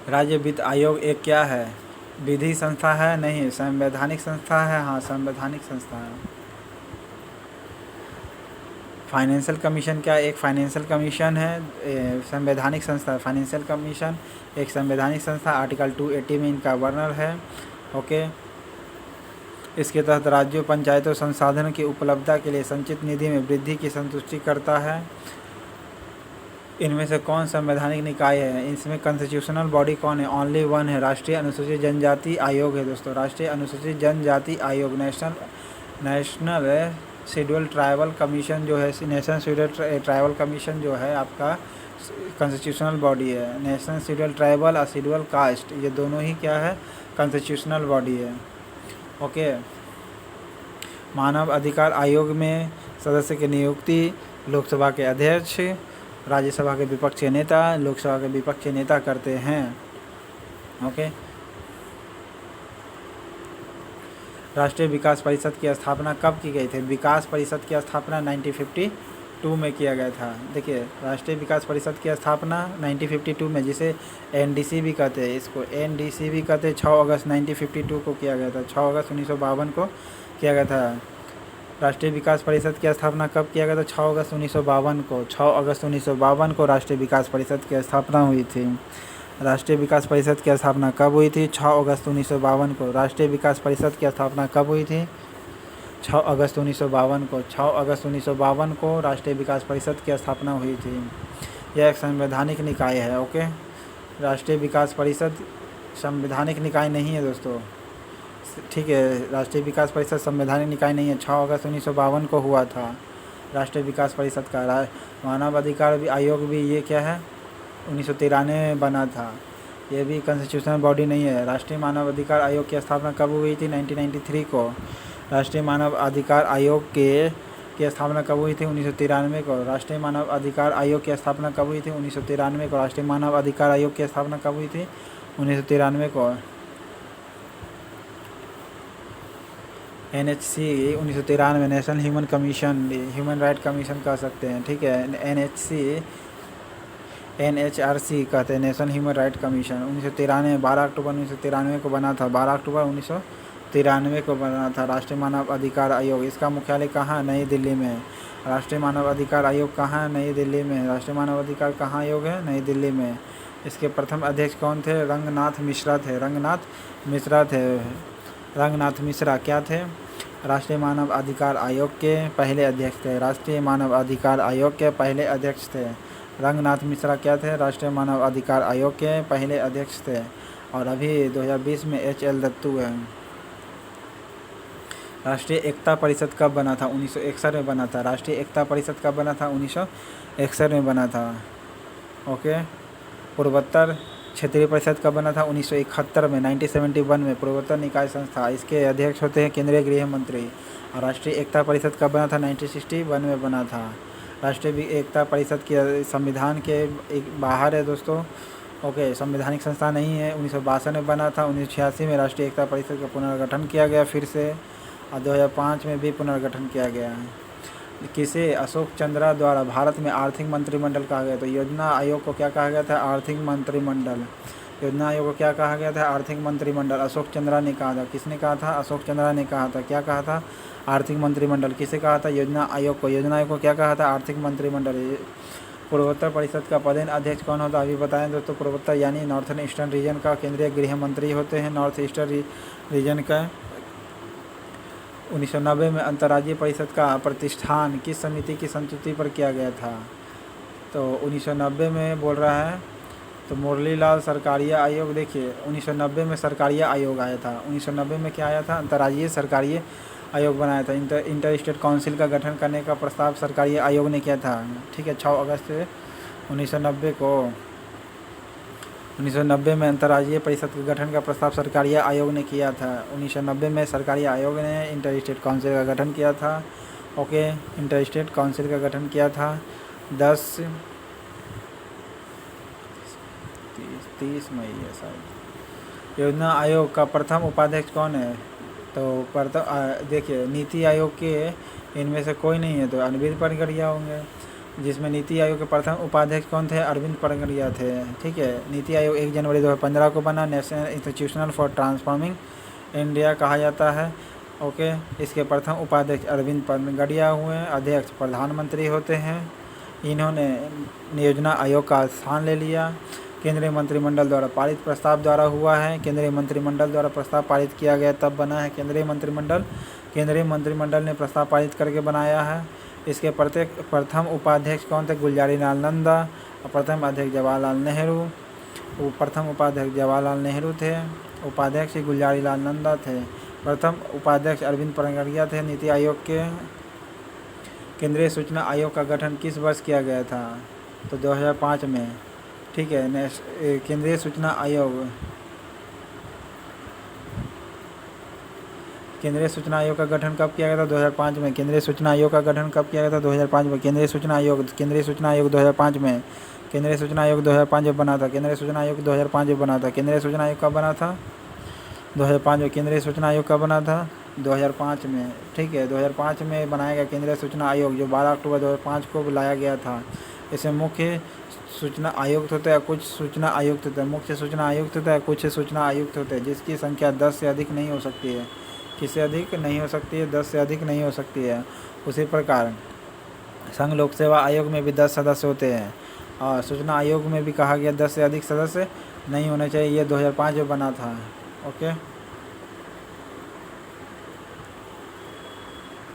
राज्य वित्त आयोग एक क्या है? विधि संस्था है? नहीं। संवैधानिक संस्था है? हाँ, संवैधानिक संस्था है। फाइनेंशियल कमीशन क्या? एक फाइनेंशियल कमीशन है, संवैधानिक संस्था। फाइनेंशियल कमीशन एक संवैधानिक संस्था, आर्टिकल 280 में इनका वर्णन है। ओके। इसके तहत राज्यों पंचायतों संसाधनों की उपलब्धता के लिए संचित निधि में वृद्धि की संतुष्टि करता है। इनमें से कौन संवैधानिक निकाय है? इसमें कॉन्स्टिट्यूशनल बॉडी कौन है? ओनली वन है, राष्ट्रीय अनुसूचित जनजाति आयोग है दोस्तों। राष्ट्रीय अनुसूचित जनजाति आयोग, नेशनल शेड्यूल ट्राइबल कमीशन जो है, नेशनल शेड्यूल ट्राइबल कमीशन जो है आपका कॉन्स्टिट्यूशनल बॉडी है। नेशनल शेड्यूल ट्राइबल और शेड्यूल कास्ट, ये दोनों ही क्या है? कॉन्स्टिट्यूशनल बॉडी है। ओके। मानव अधिकार आयोग में सदस्य की नियुक्ति लोकसभा के अध्यक्ष, राज्यसभा के विपक्ष के नेता, लोकसभा के विपक्ष के नेता करते हैं। ओके। राष्ट्रीय विकास परिषद की स्थापना कब की गई थी? विकास परिषद की स्थापना 1952 में किया गया था। देखिए, राष्ट्रीय विकास परिषद की स्थापना 1952 में, जिसे एनडीसी भी कहते हैं, इसको एनडीसी भी कहते हैं, 6 अगस्त 1952 को किया गया था। 6 अगस्त 1952 को किया गया था। राष्ट्रीय विकास परिषद की स्थापना कब किया गया था? 6 अगस्त 1952 को। 6 अगस्त 1952 को राष्ट्रीय विकास परिषद की स्थापना हुई थी। राष्ट्रीय विकास परिषद की स्थापना कब हुई थी? 6 अगस्त 1952 को। राष्ट्रीय विकास परिषद की स्थापना कब हुई थी? 6 अगस्त 1952 को। 6 अगस्त 1952 को राष्ट्रीय विकास परिषद की स्थापना हुई थी। यह एक संवैधानिक निकाय है। ओके। राष्ट्रीय विकास परिषद संवैधानिक निकाय नहीं है दोस्तों, ठीक है। राष्ट्रीय विकास परिषद संवैधानिक निकाय नहीं है। 6 अगस्त 1952 को हुआ था राष्ट्रीय विकास परिषद का। मानव अधिकार आयोग भी ये क्या है? 1993 में बना था। ये भी कॉन्स्टिट्यूशनल बॉडी नहीं है। राष्ट्रीय मानव अधिकार आयोग की स्थापना कब हुई थी? 1993 को। राष्ट्रीय मानव अधिकार आयोग की स्थापना कब हुई थी? 1993 को। राष्ट्रीय मानव अधिकार आयोग की स्थापना कब हुई थी? 1993 को। राष्ट्रीय मानव अधिकार आयोग की स्थापना कब हुई थी? 1993 को। NHC 1993 national human commission, human right commission कह सकते हैं, ठीक है। NHRC कहते हैं, नेशनल ह्यूमन राइट कमीशन। 1993 12 अक्टूबर 1993 को बना था। 12 अक्टूबर 1993 को बना था राष्ट्रीय मानव अधिकार आयोग। इसका मुख्यालय कहाँ? नई दिल्ली में। राष्ट्रीय मानव अधिकार आयोग कहाँ है? नई दिल्ली में। राष्ट्रीय मानव अधिकार कहाँ आयोग है? नई दिल्ली में। इसके प्रथम अध्यक्ष कौन थे? रंगनाथ मिश्रा थे। रंगनाथ मिश्रा क्या थे? राष्ट्रीय मानव अधिकार आयोग के पहले अध्यक्ष थे। राष्ट्रीय मानव अधिकार आयोग के पहले अध्यक्ष थे। रंगनाथ मिश्रा क्या थे? राष्ट्रीय मानव अधिकार आयोग के पहले अध्यक्ष थे। और अभी 2020 में HL दत्तू हैं। राष्ट्रीय एकता परिषद कब बना था? 1961 में बना था। राष्ट्रीय एकता परिषद कब बना था? 1961 में बना था। ओके। पूर्वोत्तर क्षेत्रीय परिषद कब बना था? 1971 में, 1971 में। पूर्वोत्तर निकाय संस्था, इसके अध्यक्ष होते हैं केंद्रीय गृह मंत्री। और राष्ट्रीय एकता परिषद कब बना था? 1961 में बना था। राष्ट्रीय एकता परिषद की संविधान के एक बाहर है दोस्तों। ओके। संवैधानिक संस्था नहीं है। 1962 में बना था। 1986 में राष्ट्रीय एकता परिषद का पुनर्गठन किया गया फिर से, और 2005 में भी पुनर्गठन किया गया है। किसे अशोक चंद्रा द्वारा भारत में आर्थिक मंत्रिमंडल कहा गया? तो योजना आयोग को क्या कहा गया था? आर्थिक मंत्रिमंडल। योजना आयोग को क्या कहा गया था? आर्थिक मंत्रिमंडल। अशोक चंद्रा ने कहा था। किसने कहा था? अशोक चंद्रा ने कहा था। क्या कहा था? आर्थिक मंत्रिमंडल। किसे कहा था? योजना आयोग को। योजना आयोग को क्या कहा था? आर्थिक मंत्रिमंडल। पूर्वोत्तर परिषद का पदेन अध्यक्ष कौन होता है? अभी बताएं दोस्तों। पूर्वोत्तर यानी नॉर्थन ईस्टर्न रीजन का केंद्रीय गृह मंत्री होते हैं, नॉर्थ ईस्टर्न रीजन का। 1990 में अंतर्राज्यीय परिषद का प्रतिष्ठान किस समिति की संस्तुति पर किया गया था? तो 1990 में बोल रहा है तो मुरलीलाल सरकारिया आयोग। देखिए, 1990 में सरकारिया आयोग आया था। 1990 में क्या आया था? अंतर्राज्यीय सरकारिया आयोग बनाया था। इंटर स्टेट काउंसिल का गठन करने का प्रस्ताव सरकारिया आयोग ने किया था, ठीक है। 6 अगस्त 1990 को। 1990 में अंतर्राज्यीय परिषद के गठन का प्रस्ताव सरकारिया आयोग ने किया था। 1990 में सरकारिया आयोग ने इंटर स्टेट काउंसिल का गठन किया था। ओके। इंटर स्टेट काउंसिल का गठन किया था 30 मई है शायद। योजना आयोग का प्रथम उपाध्यक्ष कौन है? तो देखिए, नीति आयोग के इनमें से कोई नहीं है, तो अरविंद पनगड़िया होंगे। जिसमें नीति आयोग के प्रथम उपाध्यक्ष कौन थे? अरविंद पनगड़िया थे। ठीक है, नीति आयोग 1 जनवरी 2015 को बना। National institutional for transforming India कहा जाता है। ओके, इसके प्रथम उपाध्यक्ष अरविंद पनगड़िया हुए। अध्यक्ष प्रधानमंत्री होते हैं। इन्होंने नियोजन आयोग का स्थान ले लिया। केंद्रीय मंत्रिमंडल द्वारा पारित प्रस्ताव द्वारा हुआ है। केंद्रीय मंत्रिमंडल द्वारा प्रस्ताव पारित किया गया तब बना है केंद्रीय मंत्रिमंडल। केंद्रीय मंत्रिमंडल ने प्रस्ताव पारित करके बनाया है। इसके प्रथम उपाध्यक्ष कौन थे? गुलजारीलाल नंदा। और प्रथम अध्यक्ष जवाहरलाल नेहरू। प्रथम उपाध्यक्ष जवाहरलाल नेहरू थे। उपाध्यक्ष गुलजारीलाल नंदा थे। प्रथम उपाध्यक्ष अरविंद पनगड़िया थे नीति आयोग के। केंद्रीय सूचना आयोग का गठन किस वर्ष किया गया था? तो 2005 में। ठीक है, केंद्रीय सूचना आयोग का गठन कब किया गया था? 2005 में। केंद्रीय सूचना आयोग का गठन कब किया गया था? 2005 में। केंद्रीय सूचना आयोग 2005 में। केंद्रीय सूचना आयोग 2005 में बना था। केंद्रीय सूचना आयोग 2005 में बना था। केंद्रीय सूचना आयोग कब बना था? 2005 में। केंद्रीय सूचना आयोग कब बना था? 2005 में। ठीक है, 2005 में बनाया गया केंद्रीय सूचना आयोग, जो 12 अक्टूबर 2005 को बुलाया गया था। इसे मुख्य सूचना आयुक्त होता है, कुछ सूचना आयुक्त होता है। मुख्य सूचना आयुक्त होता है, कुछ सूचना आयुक्त होते हैं, जिसकी संख्या 10 से अधिक नहीं हो सकती है। किससे अधिक नहीं हो सकती है? 10 से अधिक नहीं हो सकती है। उसी प्रकार संघ लोक सेवा आयोग में भी 10 सदस्य होते हैं, और सूचना आयोग में भी कहा गया 10 से अधिक सदस्य नहीं होने चाहिए। ये 2005 में बना था। ओके।